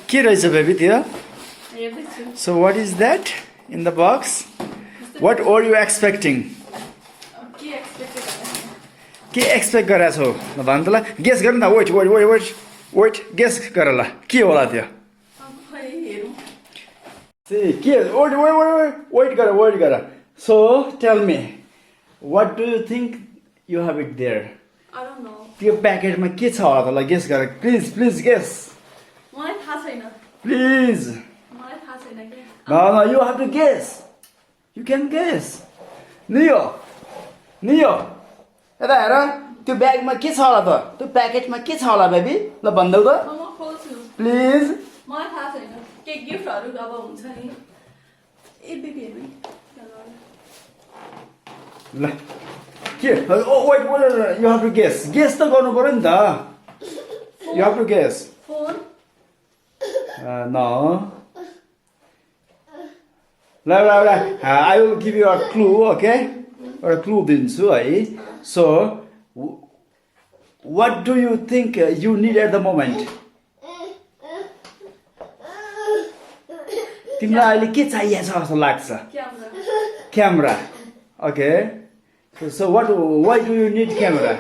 के रहेछ बेबी त्यो So what is that in the box? What are you expecting? के एक्सपेक्ट गरेको छौ ल भन त ल गेस गर न wait wait wait wait wait guess गर ल के होला त्यो के वेट वेट वेट वेट गर So tell me what do you think you have it there? I don't know. त्यो प्याकेटमा के छ होला त ल गेस गर प्लिज प्लिज गेस मलाई थाहा छैन प्लिज मलाई थाहा छैन के No, you have to guess. You can guess. Neo. यता हेर त्यो ब्यागमा के छ होला त त्यो प्याकेटमा के छ होला बेबी ल भन्देऊ त म खोल्छु प्लिज मलाई थाहा छैन के गिफ्टहरु अब हुन्छ नि ए बेबी हेर्नु ल के oh wait wait you have to guess guess त गर्नु पर्यो नि त you have to guess phone No. I will give you a clue, okay? Or a clue दिन्छु है. So, what do you think you need at the moment? तिमीलाई अहिले के चाहिएको छ जस्तो लाग्छ? Camera. Okay. So why do you need camera?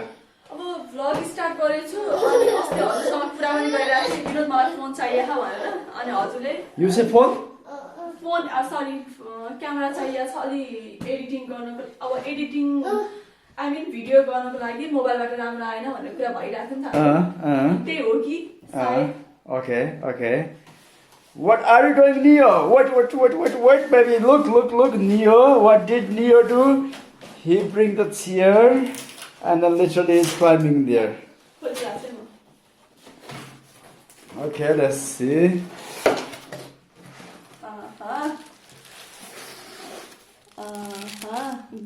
अब vlog start गरेछु अनि अस्ति हजुरसँग कुरा पनि गरिरहेको थिएँ विनोद मलाई फोन चाहिएको भनेर अनि हजुरले You say phone? Phone sorry camera चाहिएको छ अलि एडिटिङ गर्नको अब एडिटिङ आई मिन भिडियो गर्नको लागि मोबाइलबाट राम्रो आएन भन्ने कुरा भइरहेको थियो नि त त्यही हो कि Okay. What are you doing, Neo? Wait, baby. Look, Neo. What did Neo do? He bring the chair and then literally is climbing there. Okay, let's see.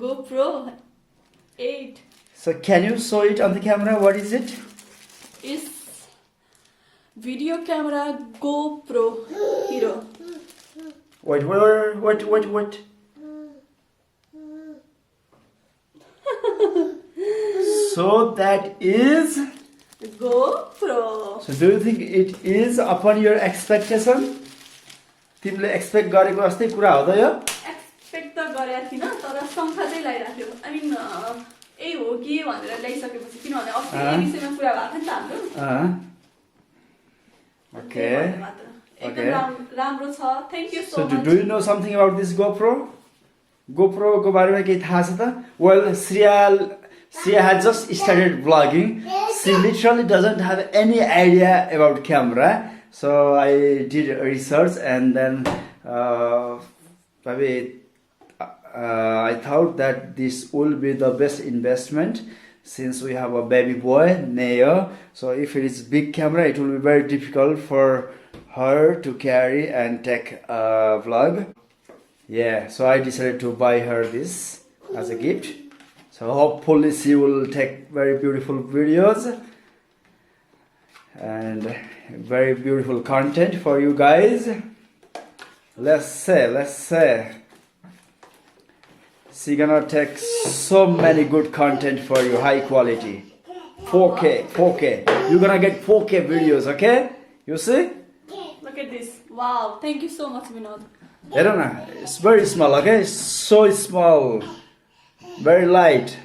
GoPro8. So can you show it on the camera? What is it? It's video camera GoPro Hero. Wait. So that is GoPro. So do you think it is upon your expectation? तिमीले expect गरेको जस्तै कुरा हो त यो expect त गरेको थिइनँ तर शङ्का चाहिँ लागिरहेको थियो आई मिन यही हो कि भनेर ल्याइसकेपछि किनभने अस्ति यही विषयमा कुरा भएको थियो नि त हाम्रो Okay. एकदम राम्रो छ thank you so much Do you know something about this GoPro? GoPro को बारेमा केही थाहा छ त? Well, Shriya had just started vlogging. She literally doesn't have any idea about camera. So I did research and then I thought that this will be the best investment since we have a baby boy, Neo. So if it is big camera, it will be very difficult for her to carry and take a vlog. Yeah, so I decided to buy her this as a gift. So hopefully she will take very beautiful videos and very beautiful content for you guys. Let's say she gonna take so many good content for you, high quality 4K. You're gonna get 4K videos, okay? You see? Look at this. Wow, thank you so much, Vinod. I don't know. It's very small, okay? It's so small, very light,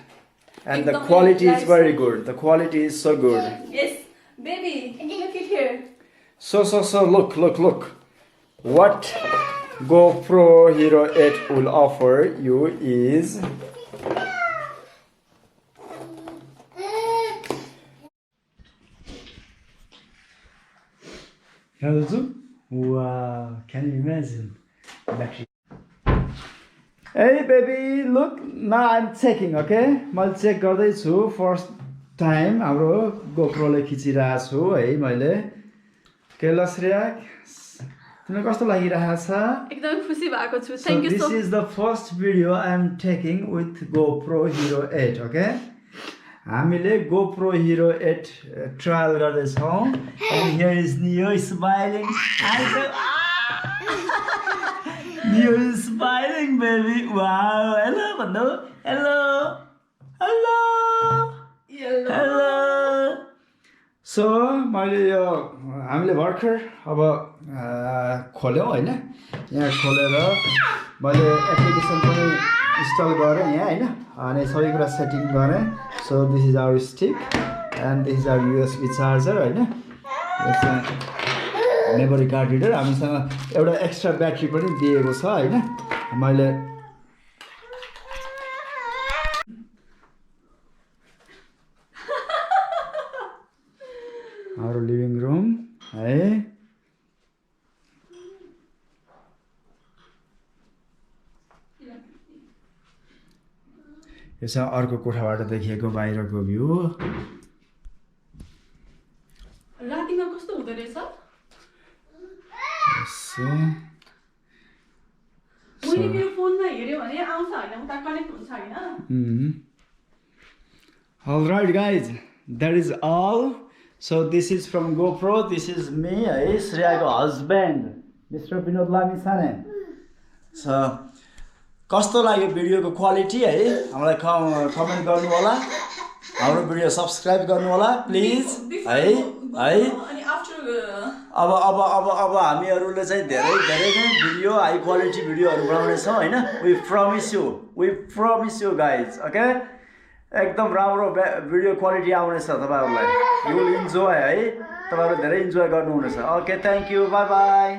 and the quality is very good. The quality is so good. Yes, baby, look it here. So look. What GoPro Hero 8 will offer you is wow, can you imagine? Hey baby, look, now I'm checking, okay? मैले check गर्दै छु first time हाम्रो GoPro ले खिचिरहेको छु है मैले के ल श्रेया तिमीलाई कस्तो लागिरहेको छ एकदम खुसी भएको छु thank you so This is the first video I am taking with GoPro Hero 8, okay? हामीले GoPro Hero 8 trial गर्दै छौं and here is Neo smiling. Neo is smiling, baby. Wow. Hello, Manu. Hello. So मैले यो हामीले भर्खर अब खोल्यौँ होइन यहाँ खोलेर मैले एप्लिकेसन पनि इन्स्टल गरेँ यहाँ होइन अनि सबै कुरा सेटिङ गरेँ so this is our stick and this is our USB charger होइन मेमोरी कार्ड रिडर हामीसँग एउटा एक्स्ट्रा ब्याट्री पनि दिएको छ होइन मैले हाम्रो लिभिङ रुम है यो चाहिँ अर्को कोठाबाट देखिएको बाहिरको भ्यू रातिमा कस्तो हुँदो रहेछ मैले मेरो फोनमा हेर्यो भने आउँछ होइन उता कनेक्ट हुन्छ होइन Alright guys, that is all. So this is from GoPro. This is me, Shriya's husband, Mr. Vinod Lamisane. So कस्तो लाग्यो भिडियोको क्वालिटी है हामीलाई कमेन्ट गर्नु होला हाम्रो भिडियो सब्स्क्राइब गर्नु होला प्लिज है है अनि आफ्टर अब हामीहरूले चाहिँ धेरै नै भिडियो हाई क्वालिटी भिडियोहरू बनाउने छौँ हैन we promise you guys okay एकदम राम्रो भिडियो क्वालिटी आउने छ तपाईहरुलाई यु विल इन्जोय है तपाईहरु धेरै इन्जोय गर्नुहुनेछ okay thank you bye bye